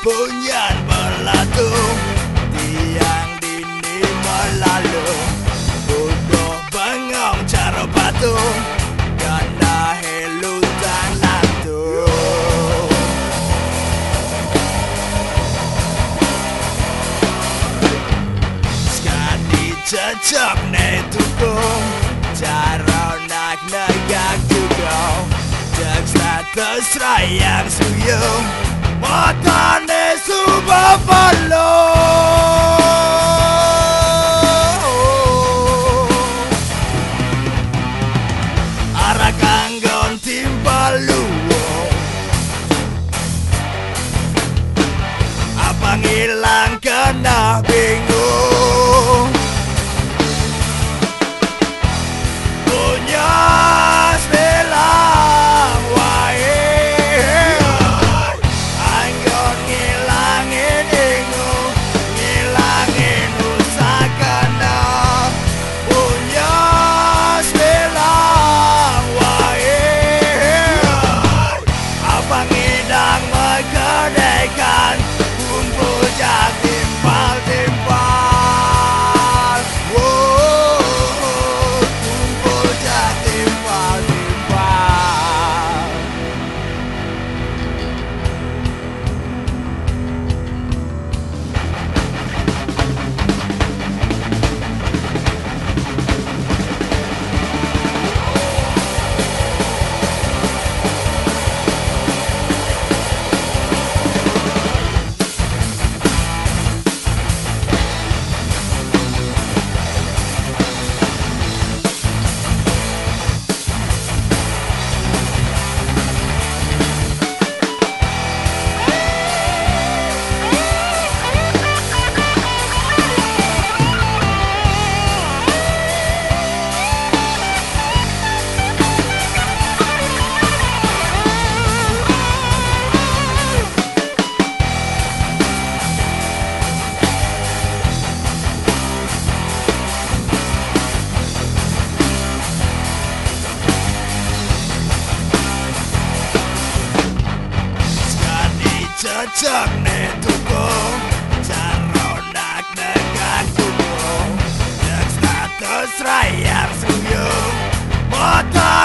Bunyian melatung, tiang dini melalung, duduk bengong caro patung, ganda helutan lantung. Sekali cecok ne tukung, caro nak negak tukung, cek status rayang suyung, matane subapalo. Arah kanggon timbalu, apa ngilang kena bingung. Punya sebelah wae, anggon ngilangin ingu, ngilangin usakana. Punya sebelah wae, apa ngidang megedekan, kumpul jak timpal-timpal. Kumpul jak timpal-timpal. Cecok ne tukung, caro nak negak tukung, cek status rayang suyung, mata